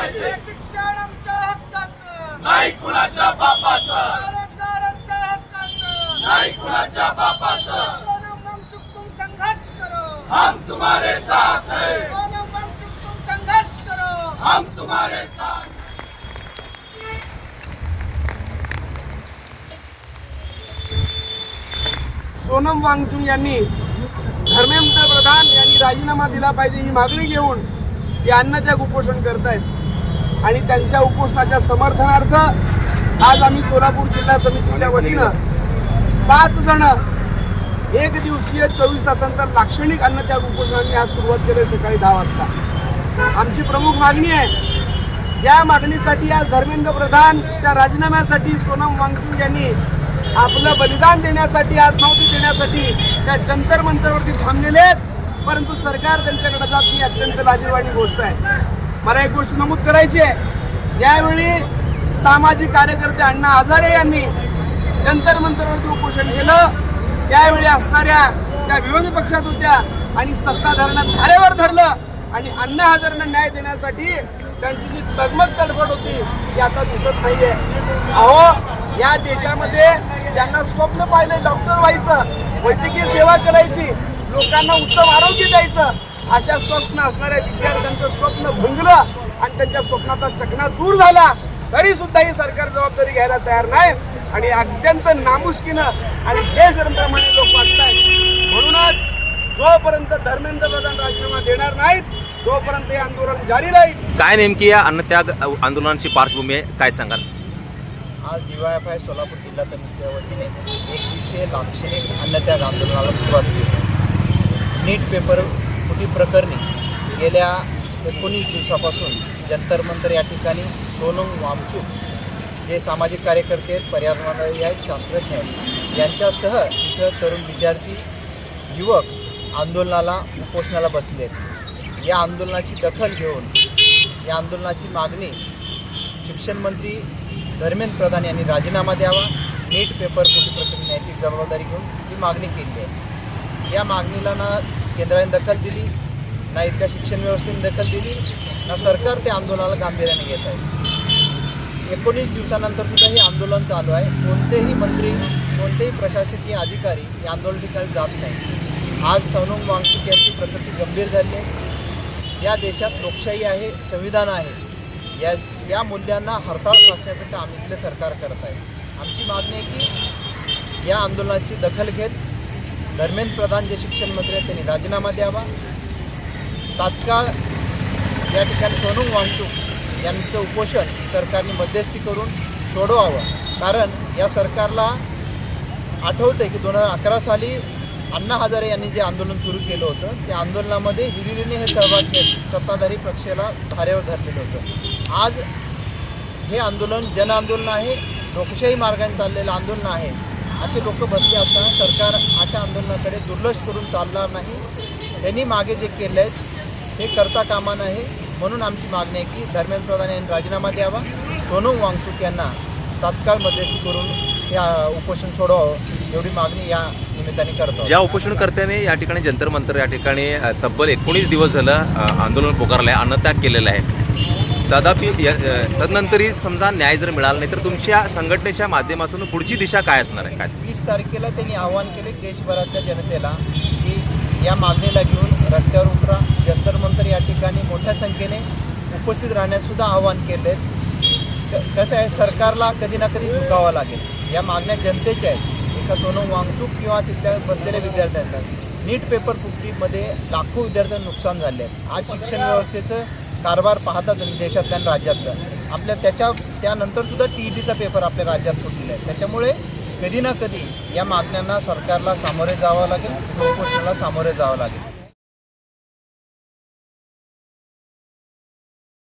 पाहिजे. शिक्षण आमच्या हक्काचं नाही कुणाच्या बापाचं, रोजगाराच्या हक्काचं नाही कुणाच्या बापाचं. सोनम वांगचुक तुम संघर्ष करो, हम तुम्हारे साथ हैं, सोनम वांगचुक तुम संघर्ष करो. हम तुम्हारे साथ. सोनम वांगचुक यांनी धर्मेंद्र प्रधान यांनी राजीनामा दिला पाहिजे ही मागणी घेऊन ते अन्नत्याग उपोषण करतायत आणि त्यांच्या उपोषणाच्या समर्थनार्थ आज आम्ही सोलापूर जिल्हा समितीच्या वतीनं 5 जण एक दिवसीय 24 तासांचा लाक्षणिक अन्नत्याग उपोषणाने आज सुरुवात केली सकाळी 10 वाजता. आमची प्रमुख मागणी आहे, ज्या मागणीसाठी आज धर्मेंद्र प्रधानच्या राजीनाम्यासाठी सोनम वांगचुक यांनी आपलं बलिदान देण्यासाठी, आत्माहुती देण्यासाठी त्या जंतर मंतरवरती थांबलेले आहेत, परंतु सरकार त्यांच्याकडे जात नाही. अत्यंत लाजिरवाणी गोष्ट आहे. मला एक गोष्ट नमूद करायची आहे, ज्यावेळी सामाजिक कार्यकर्ते अण्णा हजारे यांनी जंतर मंतरवरती उपोषण केलं त्यावेळी असणाऱ्या त्या विरोधी पक्षात होत्या आणि सत्ताधाऱ्यांना धारेवर धरलं आणि अण्णा हजारेंना न्याय देण्यासाठी त्यांची जी तगमग तडफड होती ती आता दिसत नाहीये. अहो, या देशामध्ये ज्यांना स्वप्न पाहिलं डॉक्टर व्हायचं, वैद्यकीय सेवा करायची, लोकांना उत्तम आरोग्य द्यायचं, अशा स्वप्न असणाऱ्या विद्यार्थ्यांचं स्वप्न भंगलं आणि त्यांच्या स्वप्नाचा चकनाचूर झाला, तरी सुद्धा ही सरकार जबाबदारी घ्यायला तयार नाही आणि अत्यंत नामुष्कीनं आणि बेशरमपणाने लोक वागतायत. म्हणूनच जोपर्यंत धर्मेंद्र प्रधान राजीनामा देणार नाहीत तोपर्यंत हे आंदोलन जारी राहील. काय नेमकी या अन्नत्याग आंदोलनाची पार्श्वभूमी आहे, काय सांगाल? आज DYFI सोलापूर जिल्हा समितीच्या वतीने एक दिवसीय लाक्षणिक अन्नत्याग आंदोलनाला सुरुवात केली. नीट पेपर फुटी प्रकरणी गेल्या 19 दिवसापासून जंतर मंतर या ठिकाणी सोनम वांगचुक जे सामाजिक कार्यकर्ते आहेत, पर्यावरणवादी आहेत, शास्त्रज्ञ आहेत, यांच्यासह इथं तरुण विद्यार्थी युवक आंदोलनाला उपोषणाला बसले आहेत. या आंदोलनाची दखल घेऊन या आंदोलनाची मागणी शिक्षण मंत्री धर्मेंद्र प्रधान यांनी राजीनामा द्यावा, नीट पेपर फुटी प्रकरणी नैतिक जबाबदारी घेऊन ही मागणी केली आहे. या मागणीला ना केंद्राने दखल दिली, ना इथल्या शिक्षण व्यवस्थेने दखल दिली, ना सरकार त्या आंदोलनाला गांभीर्याने घेत आहे. 19 दिवसानंतर सुद्धा हे आंदोलन चालू आहे. कोणतेही मंत्री, कोणतेही प्रशासकीय अधिकारी या आंदोलन ठिकाणी जात नाही. आज सोनम वांगचुक यांची प्रकृती गंभीर झाली आहे. या देशात लोकशाही आहे, संविधान आहे, या मूल्यांना हरताळ फासण्याचं काम इथले सरकार करत आहे. आमची मागणी आहे की या आंदोलनाची दखल घेत धर्मेंद्र प्रधान जे शिक्षण मंत्री आहेत त्यांनी राजीनामा द्यावा, तात्काळ या ठिकाणी सोनम वांगचुक यांचं उपोषण सरकारने मध्यस्थी करून सोडवावं. कारण या सरकारला आठवतं आहे की 2011 साली अण्णा हजारे यांनी जे आंदोलन सुरू केलं होतं त्या आंदोलनामध्ये हिरिरीने हे सहभाग घेत सत्ताधारी पक्षाला धारेवर धरलेलं होतं. आज हे आंदोलन जनआंदोलन आहे, लोकशाही मार्गाने चाललेलं आंदोलन आहे. असे लोक बसले असताना सरकार अशा आंदोलनाकडे दुर्लक्ष करून चालणार नाही. त्यांनी मागे जे केलं आहे हे करता कामा नये. म्हणून आमची मागणी आहे की धर्मेंद्र प्रधान यांनी राजीनामा द्यावा, सोनम वांगचुक यांना तात्काळ मध्यस्थी करून हे उपोषण सोडवावं, एवढी मागणी या निमित्ताने करतो. ज्या उपोषणकर्त्याने या ठिकाणी जंतर मंतर या ठिकाणी तब्बल 19 दिवस झालं आंदोलन पुकारलं आहे, अन्नत्याग केलेला आहे, तथापि तदनंतरही समजा न्याय जर मिळाला नाही तर तुमच्या संघटनेच्या माध्यमातून पुढची दिशा काय असणार आहे? काय 20 तारखेला त्यांनी आवाहन केले देशभरातल्या जनतेला की या मागणीला घेऊन रस्त्यावर उतरा. जंतर मंतर या ठिकाणी मोठ्या संख्येने उपस्थित राहण्यासुद्धा आवाहन केले. कसं आहे, सरकारला कधी ना कधी झुकावं लागेल. या मागण्या जनतेच्या आहेत, एका सोनम वांगचुक किंवा तिथल्या बसलेल्या विद्यार्थ्यांचा. नीट पेपर फुटीमध्ये लाखो विद्यार्थ्यांना नुकसान झाले आहे. आज शिक्षण व्यवस्थेचं कारभार पाहतात देशातल्या आणि राज्यातलं आपल्या, त्यानंतरसुद्धा TETचा पेपर आपल्या राज्यात फुटलेला आहे. त्याच्यामुळे कधी ना कधी या मागण्यांना सरकारला सामोरे जावं लागेल, उपोषणाला सामोरे जावं लागेल.